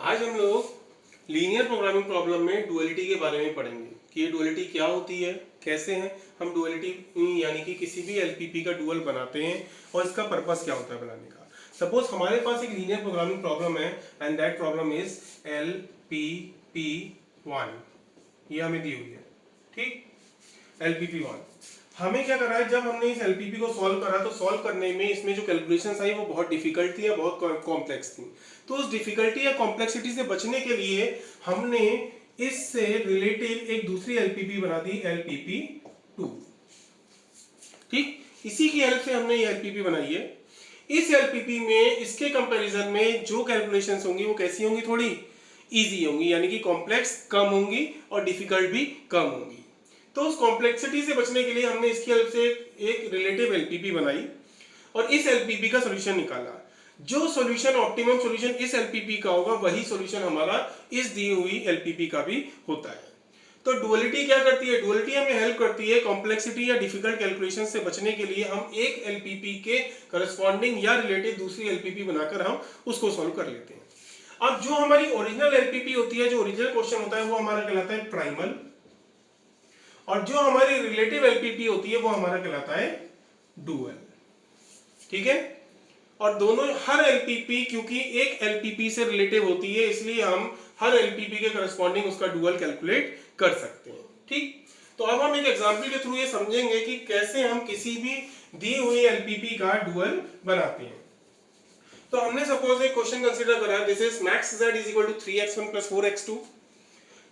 आज हम लोग लीनियर प्रोग्रामिंग प्रॉब्लम में डुअलिटी के बारे में पढ़ेंगे कि ये डुअलिटी क्या होती है, कैसे हैं हम डुअलिटी यानी कि किसी भी एलपीपी का डुअल बनाते हैं और इसका पर्पस क्या होता है बनाने का। सपोज हमारे पास एक लीनियर प्रोग्रामिंग प्रॉब्लम है and that problem is LPP1, ये हमें दी हुई है। ठीक, LPP1 हमें क्या करना है, जब हमने इस LPP को सॉल्व करा तो सॉल्व करने में इसमें जो कैलकुलेशंस आई वो बहुत डिफिकल्ट थी या बहुत कॉम्प्लेक्स थी। तो उस डिफिकल्टी या कॉम्प्लेक्सिटी से बचने के लिए हमने इससे रिलेटिव एक दूसरी LPP बना दी, LPP2। ठीक, इसी की हेल्प से हमने ये LPP बनाई है। इस LPP में इसके कंपैरिजन में जो कैलकुलेशंस होंगी वो कैसी होंगी, थोड़ी इजी होंगी, यानी कि कॉम्प्लेक्स कम होंगी और डिफिकल्ट भी कम होंगी। तो उस कॉम्प्लेक्सिटी से बचने के लिए हमने इसकी हेल्प से एक रिलेटिव LPP बनाई और इस LPP का सॉल्यूशन निकाला। जो सॉल्यूशन ऑप्टिमम सॉल्यूशन इस LPP का होगा वही सॉल्यूशन हमारा इस दी हुई LPP का भी होता है। तो डुअलिटी क्या करती है, डुअलिटी हमें हेल्प करती है कॉम्प्लेक्सिटी या डिफिकल्ट कैलकुलेशन से बचने के लिए। हम एक LPP के करस्पॉन्डिंग या रिलेटिव दूसरी LPP बनाकर हम उसको सॉल्व कर लेते हैं। अब जो हमारी ओरिजिनल LPP होती है, जो ओरिजिनल क्वेश्चन होता है वो हमारा कहलाता है प्राइमल, और जो हमारी रिलेटिव LPP होती है वो हमारा कहलाता है डुअल। ठीक है, और दोनों हर LPP क्योंकि एक LPP से रिलेटिव होती है इसलिए हम हर LPP के करस्पॉन्डिंग उसका डुअल कैलकुलेट कर सकते हैं। ठीक, तो अब हम एक एग्जांपल के थ्रू ये समझेंगे कि कैसे हम किसी भी दी हुई LPP का डुअल बनाते हैं। तो हमने सपोज एक क्वेश्चन कंसीडर करा, this is max z is equal to 3x1 plus 4x2।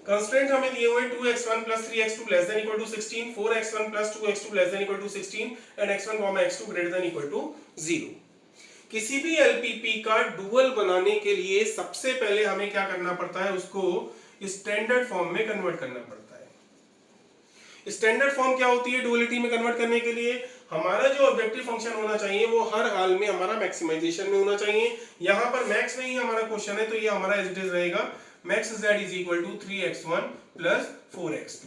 Constraint हमें दिए हुए 2x1 plus 3x2 less than equal to 16, 4x1 plus 2x2 less than equal to 16 and x1 x2 greater than equal to 0। किसी भी LPP का dual बनाने के लिए सबसे पहले हमें क्या करना पड़ता है, उसको स्टैंडर्ड फॉर्म में कन्वर्ट करना पड़ता है। स्टैंडर्ड फॉर्म क्या होती है डुअलिटी में कन्वर्ट करने के लिए, हमारा जो ऑब्जेक्टिव फंक्शन होना चाहिए वो हर हाल में हमारा मैक्सिमाइजेशन में होना चाहिए। यहां पर मैक्स में ही हमारा क्वेश्चन है तो ये हमारा एज इट इज रहेगा max z is equal to 3x1 plus 4x2।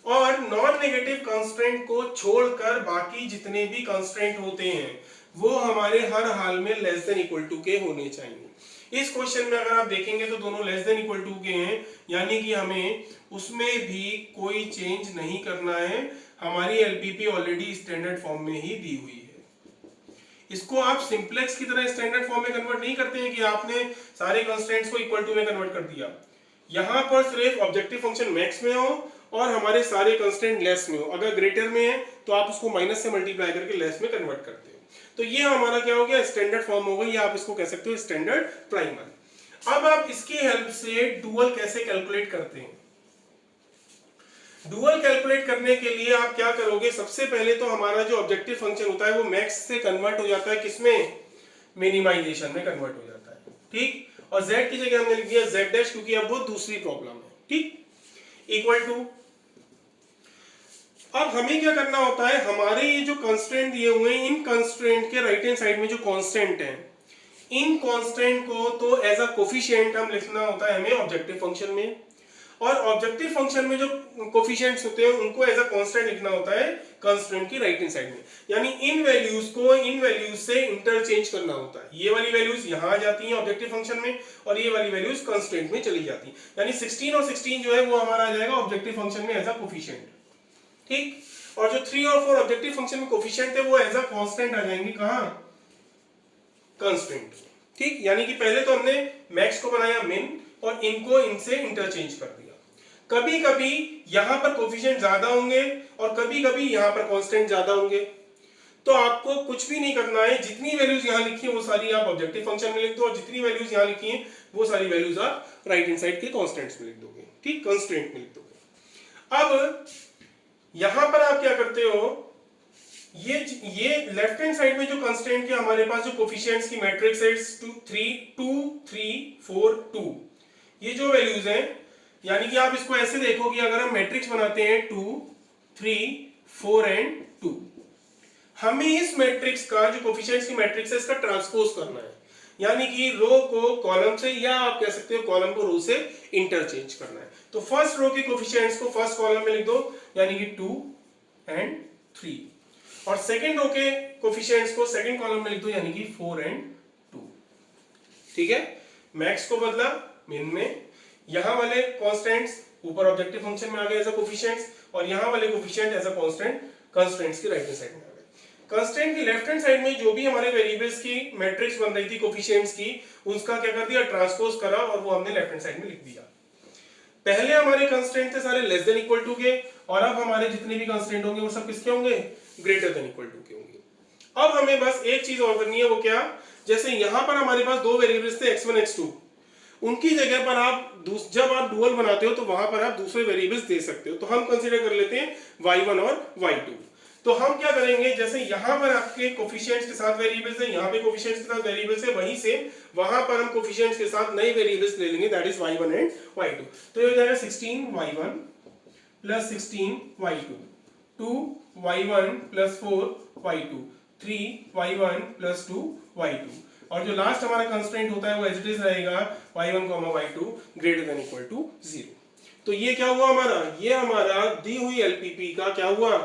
और नॉन नेगेटिव कंस्ट्रेंट को छोड़कर बाकी जितने भी कंस्ट्रेंट होते हैं वो हमारे हर हाल में लेस देन इक्वल टू के होने चाहिए। इस क्वेश्चन में अगर आप देखेंगे तो दोनों लेस देन इक्वल टू के हैं, यानी कि हमें उसमें भी कोई चेंज नहीं करना है। हमारी LPP ऑलरेडी स्टैंडर्ड फॉर्म में ही दी हुई है। इसको आप सिंप्लेक्स की तरह स्टैंडर्ड फॉर्म में कन्वर्ट नहीं करते हैं कि आपने सारे कंस्ट्रेंट्स को इक्वल टू में कन्वर्ट कर दिया। यहां पर सिर्फ ऑब्जेक्टिव फंक्शन मैक्स में हो और हमारे सारे कंस्ट्रेंट लेस में हो। अगर ग्रेटर में है तो आप उसको माइनस से मल्टीप्लाई करके लेस में कन्वर्ट करते हो। तो ये हमारा क्या हो गया, स्टैंडर्ड फॉर्म हो गई, या आप इसको कह सकते हो स्टैंडर्ड प्राइमल। अब आप इसकी हेल्प से डुअल कैसे कैलकुलेट करते हैं। डुअल कैलकुलेट करने के लिए आप क्या करोगे, सबसे पहले तो हमारा जो ऑब्जेक्टिव फंक्शन होता है वो मैक्स से कन्वर्ट हो जाता है किसमें, मिनिमाइजेशन में कन्वर्ट हो जाता है। ठीक, और z की जगह हमने लिख दिया z डैश क्योंकि अब वो दूसरी प्रॉब्लम है। ठीक, इक्वल टू, अब हमें क्या करना होता है, हमारे ये जो कंस्ट्रेंट दिए हुए हैं इन कंस्ट्रेंट के राइट हैंड साइड में जो कांस्टेंट है, इन कांस्टेंट को तो एज अ कोफिशिएंट हम लिखना होता है हमें ऑब्जेक्टिव फंक्शन में, और ऑब्जेक्टिव फंक्शन में जो कोफिशिएंट्स होते हैं उनको एज अ कांस्टेंट लिखना होता है कंस्ट्रेंट की राइट हैंड साइड में। यानी इन वैल्यूज को इन वैल्यूज से इंटरचेंज करना होता है। ये वाली वैल्यूज यहां आ जाती हैं ऑब्जेक्टिव फंक्शन में और ये वाली वैल्यूज कंस्ट्रेंट में चली जाती हैं। यानी 16 और 16 जो है वो हमारा आ जाएगा ऑब्जेक्टिव फंक्शन में एज अ कोफिशिएंट। ठीक, और जो 3 और 4 ऑब्जेक्टिव फंक्शन में कोफिशिएंट है वो एज अ कांस्टेंट आ जाएंगे कहां, कंस्ट्रेंट। ठीक, यानी कि पहले तो हमने मैक्स को बनाया मिन और इनको इनसे इंटरचेंज कर दिया। कभी कभी यहां पर कोफिशिएंट ज्यादा होंगे और कभी कभी यहां पर कांस्टेंट ज्यादा होंगे, तो आपको कुछ भी नहीं करना है। जितनी वैल्यूज यहां लिखी है वो सारी आप ऑब्जेक्टिव फंक्शन में लिख दो और जितनी वैल्यूज यहां लिखी है वो सारी वैल्यूज आप राइट हैंड साइड के कांस्टेंट्स में लिख दोगे। ठीक, कंस्ट्रेंट में लिख दोगे। अब यहां पर आप क्या करते हो, ये लेफ्ट हैंड साइड में जो कंस्ट्रेंट के हमारे पास जो कोफिशिएंट्स की मैट्रिक्स है 2 3 4 2, ये जो वैल्यूज हैं, यानी कि आप इसको ऐसे देखो कि अगर हम मैट्रिक्स बनाते हैं 2 3 4 एंड 2, हमें इस मैट्रिक्स का जो कोफिशिएंट्स की मैट्रिक्स है इसका ट्रांसपोज करना है, यानी कि रो को कॉलम से या आप कह सकते हो कॉलम को रो से इंटरचेंज करना है। तो फर्स्ट रो के कोफिशिएंट्स को फर्स्ट कॉलम में लिख दो, यानी कि 2 एंड 3, और सेकंड रो के कोफिशिएंट्स को सेकंड कॉलम में लिख दो, यानी कि 4 एंड 2। ठीक है, मैक्स को बदला मिन में, यहाँ वाले कॉन्स्टेंट्स ऊपर ऑब्जेक्टिव फंक्शन में आ गए एज अ कोफिशिएंट्स, और यहाँ वाले coefficient as a constant constraints की राइट हैंड साइड में आ गए। कंस्ट्रेंट की लेफ्ट हैंड साइड में जो भी हमारे वेरिएबल्स की मैट्रिक्स बन रही थी कोफिशिएंट्स की, उसका क्या कर दिया, ट्रांसपोज करा और वो हमने लेफ्ट हैंड साइड में लिख दिया। पहले हमारे कंस्ट्रेंट थे सारे लेस देन इक्वल टू के, और अब हमारे जितने भी कंस्ट्रेंट होंगे वो सब किसके होंगे, ग्रेटर देन इक्वल टू के होंगे। अब हमें बस एक चीज और करनी है, वो क्या, जैसे यहां पर हमारे पास दो वेरिएबल्स थे x1 x2, उनकी जगह पर आप जब आप डुअल बनाते हो तो वहां पर आप दूसरे वेरिएबल्स दे सकते हो। तो हम कंसीडर कर लेते हैं y1 और y2। तो हम क्या करेंगे, जैसे यहां पर आपके कोफिशिएंट्स के साथ वेरिएबल्स हैं, यहां पे कोफिशिएंट्स के साथ वेरिएबल्स है, वहीं से वहां पर हम कोफिशिएंट्स के साथ नए वेरिएबल्स ले लेंगे, that is y1 and y2। तो ये हो जाएगा 16y1 plus 16y2, 2y1 plus 4y2, 3y1 plus 2y2, और जो लास्ट हमारा कंस्ट्रेंट होता है वो एज इट इज रहेगा y1, y2 greater than equal to 0। तो ये क्या हुआ हमारा, ये हमारा दी हुई एलपीपी का क्या हुआ,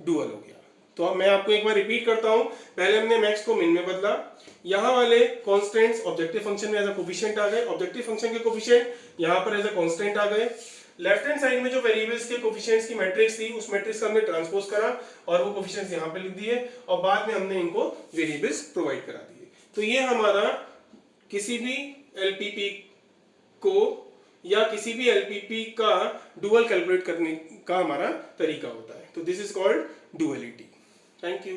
डुअल हो गया। तो अब मैं आपको एक बार रिपीट करता हूं, पहले हमने मैक्स को मिन में बदला, यहां वाले कांस्टेंट्स ऑब्जेक्टिव फंक्शन में एज अ कोफिशिएंट आ गए, ऑब्जेक्टिव फंक्शन के कोफिशिएंट यहां पर एज अ कांस्टेंट आ गए। लेफ्ट हैंड साइड में जो वेरिएबल्स के कोफिशिएंट्स की मैट्रिक्स थी, उस मैट्रिक्स का हमने ट्रांसपोज करा और वो कोफिशिएंट्स यहां पे लिख दिए, और बाद में हमने इनको वेरिएबल्स प्रोवाइड करा दिए। तो ये हमारा किसी भी एलपीपी को या किसी भी एलपीपी का डुअल कैलकुलेट करने का हमारा तरीका होता है। तो this is called duality. Thank you.